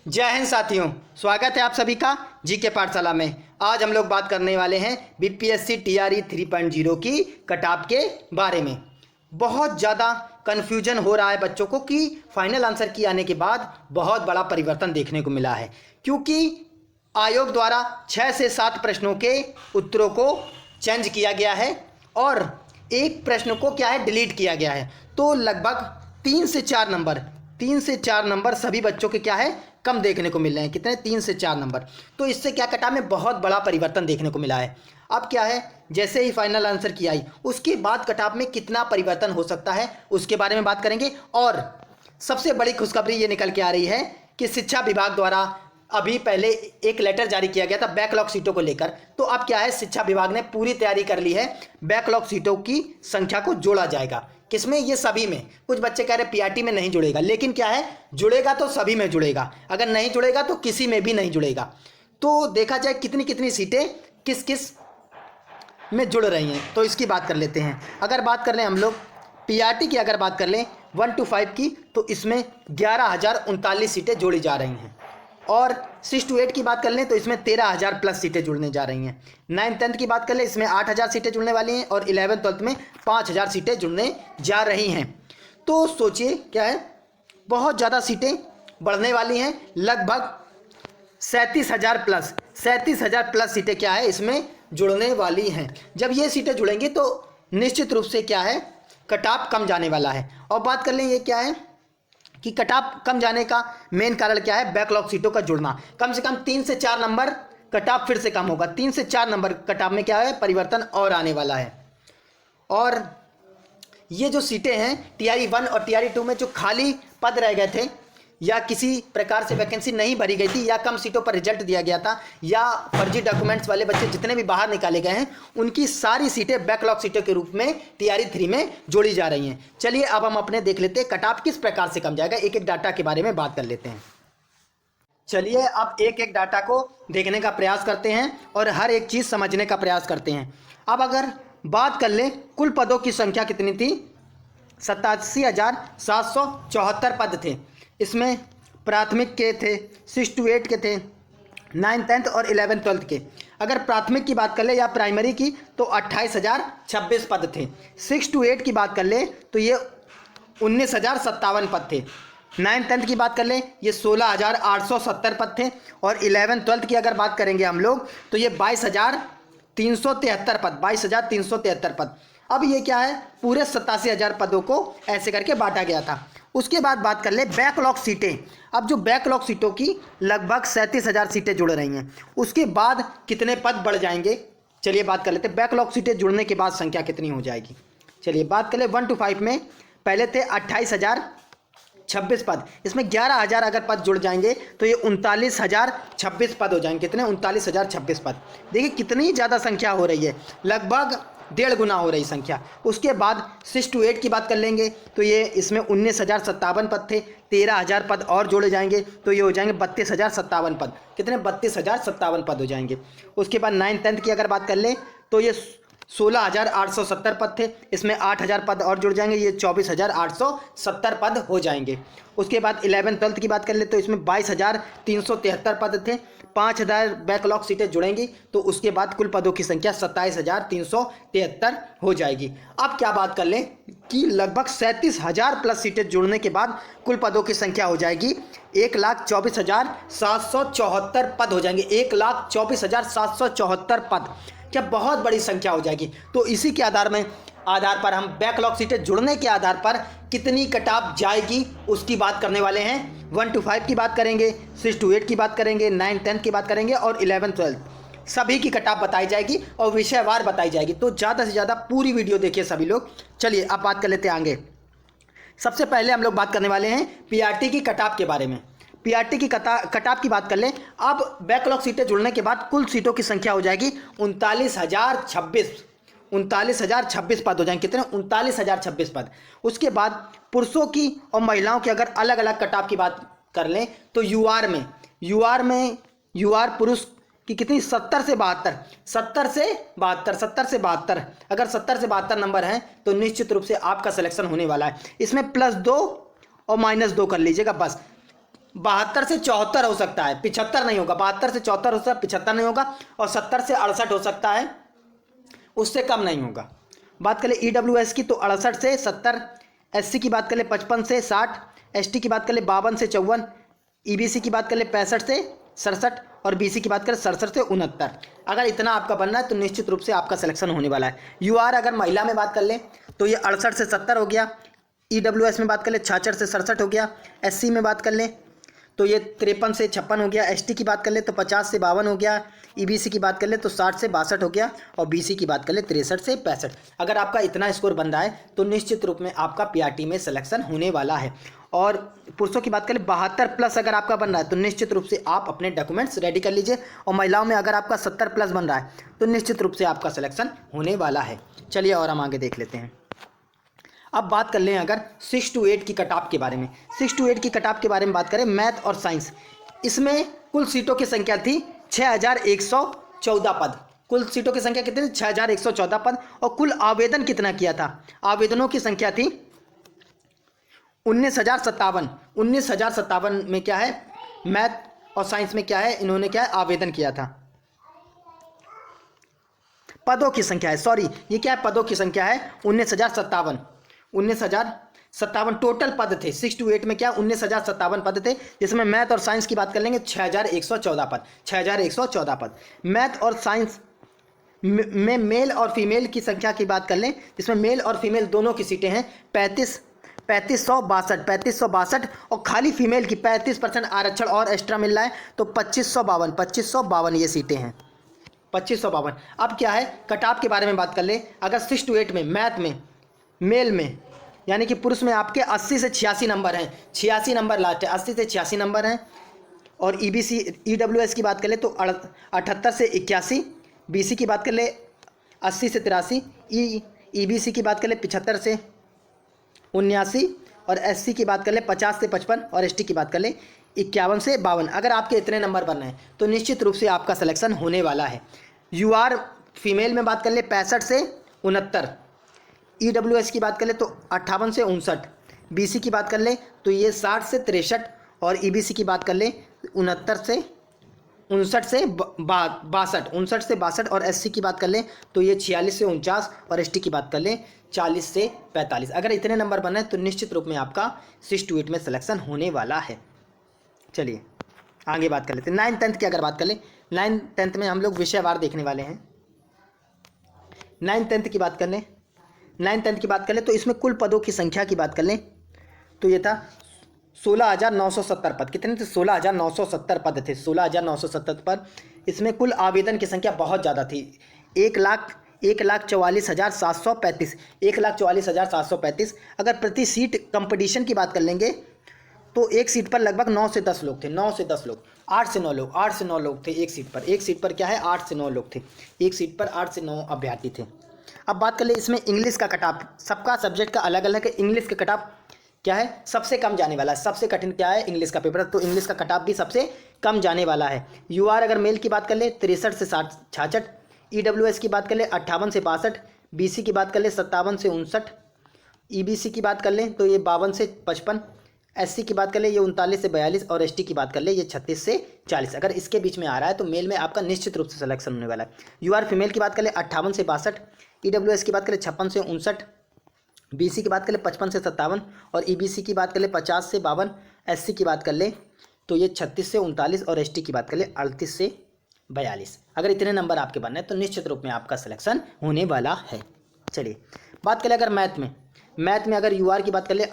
जय हिंद साथियों, स्वागत है आप सभी का जी के पाठशाला में। आज हम लोग बात करने वाले हैं बीपीएससी टीआरई 3.0 की कटऑफ के बारे में। बहुत ज़्यादा कन्फ्यूजन हो रहा है बच्चों को कि फाइनल आंसर की आने के बाद बहुत बड़ा परिवर्तन देखने को मिला है, क्योंकि आयोग द्वारा 6 से 7 प्रश्नों के उत्तरों को चेंज किया गया है और एक प्रश्न को क्या है डिलीट किया गया है। तो लगभग 3 से 4 नंबर सभी बच्चों के क्या है कम देखने को मिल रहे हैं। कितने? 3 से 4 नंबर। तो इससे क्या कटऑफ में बहुत बड़ा परिवर्तन देखने को मिला है। अब क्या है, जैसे ही फाइनल आंसर की आई उसके बाद कटऑफ में कितना परिवर्तन हो सकता है उसके बारे में बात करेंगे। और सबसे बड़ी खुशखबरी ये निकल के आ रही है कि शिक्षा विभाग द्वारा अभी पहले एक लेटर जारी किया गया था बैकलॉग सीटों को लेकर। तो अब क्या है, शिक्षा विभाग ने पूरी तैयारी कर ली है, बैकलॉग सीटों की संख्या को जोड़ा जाएगा। किसमें? ये सभी में। कुछ बच्चे कह रहे पीआरटी में नहीं जुड़ेगा, लेकिन क्या है, जुड़ेगा तो सभी में जुड़ेगा, अगर नहीं जुड़ेगा तो किसी में भी नहीं जुड़ेगा। तो देखा जाए कितनी कितनी सीटें किस किस में जुड़ रही हैं, तो इसकी बात कर लेते हैं। अगर बात कर लें हम लोग पीआरटी की, अगर बात कर लें 1 to 5 की, तो इसमें 11,039 सीटें जोड़ी जा रही हैं। और 6 to 8 की बात कर लें तो इसमें 13,000 प्लस सीटें जुड़ने जा रही हैं। 9th 10th की बात कर लें, इसमें 8,000 सीटें जुड़ने वाली हैं और 11th 12th में 5,000 सीटें जुड़ने जा रही हैं। तो सोचिए क्या है, बहुत ज़्यादा सीटें बढ़ने वाली हैं। लगभग 37,000 प्लस सीटें क्या है इसमें जुड़ने वाली हैं। जब ये सीटें जुड़ेंगी तो निश्चित रूप से क्या है, कटऑफ कम जाने वाला है। और बात कर लें ये क्या है कि कटऑफ कम जाने का मेन कारण क्या है, बैकलॉग सीटों का जुड़ना। कम से कम 3 से 4 नंबर कटऑफ फिर से कम होगा। 3 से 4 नंबर कटऑफ में क्या है, परिवर्तन और आने वाला है। और ये जो सीटें हैं टीआरई 1 और टीआरई 2 में जो खाली पद रह गए थे या किसी प्रकार से वैकेंसी नहीं भरी गई थी या कम सीटों पर रिजल्ट दिया गया था या फर्जी डॉक्यूमेंट्स वाले बच्चे जितने भी बाहर निकाले गए हैं, उनकी सारी सीटें बैकलॉग सीटों के रूप में टीआरई 3 में जोड़ी जा रही हैं। चलिए अब हम अपने देख लेते हैं कटऑफ किस प्रकार से कम जाएगा। एक एक डाटा के बारे में बात कर लेते हैं। चलिए अब एक एक डाटा को देखने का प्रयास करते हैं और हर एक चीज़ समझने का प्रयास करते हैं। अब अगर बात कर लें कुल पदों की संख्या कितनी थी, 87,774 पद थे। इसमें प्राथमिक के थे, 6 to 8 के थे, 9th 10th और 11th 12th के। अगर प्राथमिक की बात कर ले या प्राइमरी की तो 28,026 पद थे। 6 to 8 की बात कर ले तो ये 19,057 पद थे। 9th 10th की बात कर ले ये 16,870 पद थे। और 11th 12th की अगर बात करेंगे हम लोग तो ये 22,373 पद, 22,373 पद। अब ये क्या है, पूरे 87,000 पदों को ऐसे करके बांटा गया था। उसके बाद बात कर ले बैकलॉग सीटें। अब जो बैकलॉग सीटों की लगभग 37,000 सीटें जुड़ रही हैं, उसके बाद कितने पद बढ़ जाएंगे, चलिए बात कर लेते हैं। बैकलॉग सीटें जुड़ने के बाद संख्या कितनी हो जाएगी, चलिए बात कर ले। 1 to 5 में पहले थे 28,026 पद, इसमें 11,000 अगर पद जुड़ जाएंगे तो ये 39,026 पद हो जाएंगे। कितने? 39,026 पद। देखिए कितनी ज़्यादा संख्या हो रही है, लगभग 1.5 गुना हो रही संख्या। उसके बाद 6 to 8 की बात कर लेंगे तो ये इसमें 19,057 पद थे, 13,000 पद और जोड़े जाएंगे तो ये हो जाएंगे 32,057 पद। कितने? 32,057 पद हो जाएंगे। उसके बाद 9th 10th की अगर बात कर लें तो ये 16,870 पद थे, इसमें 8,000 पद और जुड़ जाएंगे, ये 24,870 पद हो जाएंगे। उसके बाद 11th 12th की बात कर ले तो इसमें 22,373 पद थे, 5,000 बैकलॉग सीटें जुड़ेंगी तो उसके बाद कुल पदों की संख्या 27,373 हो जाएगी। अब क्या बात कर लें कि लगभग 37,000 प्लस सीटें जुड़ने के बाद कुल पदों की संख्या हो जाएगी 1,24,774 पद हो जाएंगे। 1,24,774 पद, क्या बहुत बड़ी संख्या हो जाएगी। तो इसी के आधार पर हम बैकलॉग सीटें जुड़ने के आधार पर कितनी कटऑफ जाएगी उसकी बात करने वाले हैं। 1 to 5 की बात करेंगे, 6 to 8 की बात करेंगे, 9th 10th की बात करेंगे और 11th 12th, सभी की कटऑफ बताई जाएगी और विषयवार बताई जाएगी। तो ज़्यादा से ज़्यादा पूरी वीडियो देखिए सभी लोग। चलिए अब बात कर लेते हैं आगे। सबसे पहले हम लोग बात करने वाले हैं पीआरटी की कटऑफ के बारे में। पीआरटी की कटऑफ की बात कर लें। अब बैकलॉग सीटें जुड़ने के बाद कुल सीटों की संख्या हो जाएगी 39,026 पद हो जाएंगे। कितने? 39,026 पद। उसके बाद पुरुषों की और महिलाओं की अगर अलग अलग कटऑफ की बात कर लें तो यूआर पुरुष की कितनी? 70 से 72 अगर 70 से 72 नंबर हैं तो निश्चित रूप से आपका सिलेक्शन होने वाला है। इसमें +2 और -2 कर लीजिएगा बस। 72 से 74 हो सकता है, 75 नहीं होगा। 72 से 74 हो सकता है, 75 नहीं होगा। और 70 से 68 हो सकता है, उससे कम नहीं होगा। बात करें EWS की तो 68 से 70, SC की बात करें 55 से 60, ST की बात करें 52 से 54, EBC की बात करें 65 से 67 और BC की बात करें 67 से 69। अगर इतना आपका बनना है तो निश्चित रूप से आपका सिलेक्शन होने वाला है। UR अगर महिला में बात कर लें तो ये 68 से 70 हो गया। EWS में बात कर लें 66 से 67 हो गया। SC में बात कर लें तो ये 53 से 56 हो गया। ST की बात कर ले तो 50 से 52 हो गया। EBC की बात कर ले तो 60 से 62 हो गया। और BC की बात कर ले 63 से 65। अगर आपका इतना स्कोर बन रहा है तो निश्चित रूप में आपका PRT में सिलेक्शन होने वाला है। और पुरुषों की बात करें 72 प्लस अगर आपका बन रहा है तो निश्चित रूप से आप अपने डॉक्यूमेंट्स रेडी कर लीजिए। और महिलाओं में अगर आपका 70 प्लस बन रहा है तो निश्चित रूप से आपका सिलेक्शन होने वाला है। चलिए और हम आगे देख लेते हैं। अब बात कर लें अगर 6 to 8 की कट ऑफ के बारे में। 6 to 8 की कट ऑफ के बारे में बात करें मैथ और साइंस, इसमें कुल सीटों की संख्या थी 6114 पद। कुल सीटों की संख्या कितनी थी? 6114 पद। और कुल आवेदन कितना किया था? आवेदनों की संख्या थी 19,057। 19,057 में क्या है, मैथ और साइंस में क्या है, इन्होंने क्या है आवेदन किया था। पदों की संख्या है, सॉरी ये क्या है, पदों की संख्या है 19,057। 19,057 टोटल पद थे। 6 to 8 में क्या 19,057 पद थे, जिसमें मैथ और साइंस की बात कर लेंगे 6114 पद। 6114 पद। मैथ और साइंस में मेल और फीमेल की संख्या की बात कर लें, जिसमें मेल और फीमेल दोनों की सीटें हैं 3562 और खाली फीमेल की 35% आरक्षण और एक्स्ट्रा मिल रहा है तो 2552 ये सीटें हैं। 2552। अब क्या है कट ऑफ के बारे में बात कर ले। अगर 6 to 8 में मैथ में मेल में यानी कि पुरुष में आपके 80 से 86 नंबर हैं, 86 नंबर लास्ट है, 80 से 86 नंबर हैं। और EWS की बात कर ले तो 78 से 81, BC की बात कर ले 80 से 83, EBC की बात कर ले 75 से 79 और SC की बात कर ले 50 से 55 और ST की बात कर ले 51 से 52। अगर आपके इतने नंबर बन रहे हैं तो निश्चित रूप से आपका सिलेक्शन होने वाला है। UR फीमेल में बात कर ले 65 से 69, EWS की बात कर ले तो 58 से 59, BC की बात कर ले तो ये 60 से 63 और EBC की बात कर ले 69 से 62 और SC की बात कर ले तो ये 46 से 49 और ST की बात कर ले 40 से 45। अगर इतने नंबर बने तो निश्चित रूप में आपका 6 to 8 में सिलेक्शन होने वाला है। चलिए आगे बात कर लेते हैं 9th 10th की। अगर बात कर ले 9th 10th में हम लोग विषयवार देखने वाले हैं। 9th 10th की बात कर लें, 9th 10th की बात कर ले तो इसमें कुल पदों की संख्या की बात कर लें तो ये था 16,970 पद। कितने थे? 16,970 पद थे। 16,970 पद। इसमें कुल आवेदन की संख्या बहुत ज़्यादा थी, 1,44,735। 1,44,735। अगर प्रति सीट कंपटीशन की बात कर लेंगे तो एक सीट पर लगभग 9 से 10 लोग थे। 9 से 10 लोग, 8 से 9 लोग, 8 से 9 लोग थे एक सीट पर। एक सीट पर क्या है 8 से 9 लोग थे। एक सीट पर 8 से 9 अभ्यर्थी थे। अब बात कर ले इसमें इंग्लिश का कट ऑफ, सबका सब्जेक्ट का अलग अलग है। इंग्लिश का कट ऑफ क्या है सबसे कम जाने वाला है। सबसे कठिन क्या है इंग्लिश का पेपर, तो इंग्लिश का कट ऑफ भी सबसे कम जाने वाला है। UR अगर मेल की बात कर ले 63 से 66, EWS की बात कर ले 58 से 62, BC की बात कर ले 57 से 59, EBC की बात कर लें तो ये 52 से 55, SC की बात कर ले ये 39 से 42 और ST की बात कर ले ये 36 से 40। अगर इसके बीच में आ रहा है तो मेल में आपका निश्चित रूप से सिलेक्शन होने वाला है। UR फीमेल की बात कर ले 58 से 62, EWS की बात करें 56 से 59, BC की बात कर ले 55 से 57 और EBC की बात कर ले 50 से 52, SC की बात कर ले तो ये 36 से 39 और ST की बात कर ले 38 से 42। अगर इतने नंबर आपके बनने हैं तो निश्चित रूप में आपका सिलेक्शन होने वाला है। चलिए बात करें अगर मैथ में अगर UR की बात कर ले,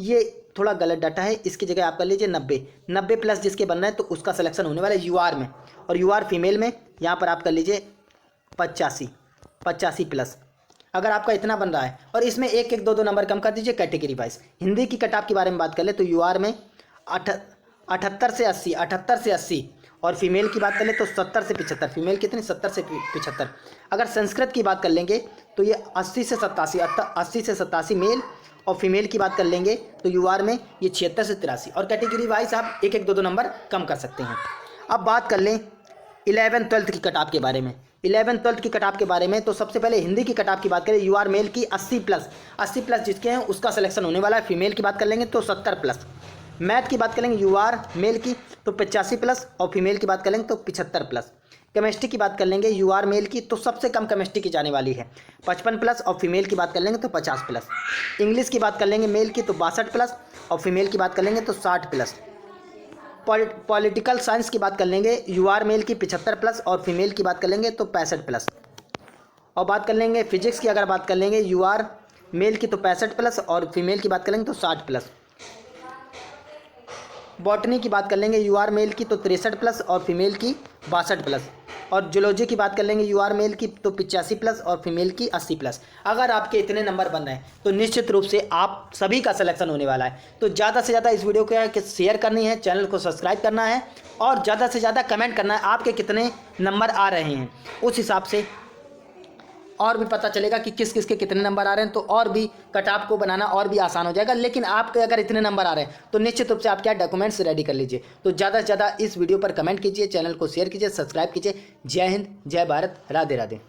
ये थोड़ा गलत डाटा है, इसकी जगह आप कर लीजिए 90 प्लस जिसके बनना है तो उसका सिलेक्शन होने वाला है UR में। और UR फीमेल में यहाँ पर आप कर लीजिए 85 प्लस। अगर आपका इतना बन रहा है और इसमें 1-1, 2-2 नंबर कम कर दीजिए कैटेगरी वाइज। हिंदी की कट ऑफ के बारे में बात कर ले तो UR में 78 से 80 और फीमेल की बात कर ले तो 70 से 75। फीमेल कितनी? 70 से 75। अगर संस्कृत की बात कर लेंगे तो ये 80 से 87 मेल और फीमेल की बात कर लेंगे तो UR में ये 76 से 83 और कैटेगरी वाइज आप 1-1, 2-2 नंबर कम कर सकते हैं। अब बात कर लें 11th 12th की कट ऑफ के बारे में। 11th 12th की कट ऑफ के बारे में तो सबसे पहले हिंदी की कट ऑफ की बात करें UR मेल की 80 प्लस जिसके हैं उसका सिलेक्शन होने वाला है। फीमेल की बात कर लेंगे तो 70 प्लस। मैथ की बात करेंगे यू आर मेल की तो 85 प्लस और फीमेल की बात करेंगे तो 75 प्लस। केमिस्ट्री की बात कर लेंगे यू आर मेल की तो सबसे कम केमिस्ट्री की जाने वाली है 55 प्लस और फीमेल की बात कर लेंगे तो 50 प्लस। इंग्लिश की बात कर लेंगे मेल की तो 62 प्लस और फीमेल की बात कर लेंगे तो 60 प्लस। पॉलिटिकल साइंस की बात कर लेंगे यू आर मेल की 75 प्लस और फीमेल की बात कर लेंगे तो 65 प्लस। और बात कर लेंगे फिजिक्स की, अगर बात कर लेंगे यू आर मेल की तो 65 प्लस और फीमेल की बात कर लेंगे तो 60 प्लस। बॉटनी की बात कर लेंगे यू आर मेल की तो 63 प्लस और फीमेल की 62 प्लस। और जूलॉजी की बात कर लेंगे यू आर मेल की तो 85 प्लस और फीमेल की 80 प्लस। अगर आपके इतने नंबर बन रहे हैं तो निश्चित रूप से आप सभी का सिलेक्शन होने वाला है। तो ज़्यादा से ज़्यादा इस वीडियो को शेयर करनी है, चैनल को सब्सक्राइब करना है और ज़्यादा से ज़्यादा कमेंट करना है आपके कितने नंबर आ रहे हैं। उस हिसाब से और भी पता चलेगा कि किस किस के कितने नंबर आ रहे हैं, तो और भी कट ऑफ को बनाना और भी आसान हो जाएगा। लेकिन आपके अगर इतने नंबर आ रहे हैं तो निश्चित रूप से आप क्या डॉक्यूमेंट्स रेडी कर लीजिए। तो ज़्यादा से ज़्यादा इस वीडियो पर कमेंट कीजिए, चैनल को शेयर कीजिए, सब्सक्राइब कीजिए। जय हिंद, जय भारत, राधे राधे।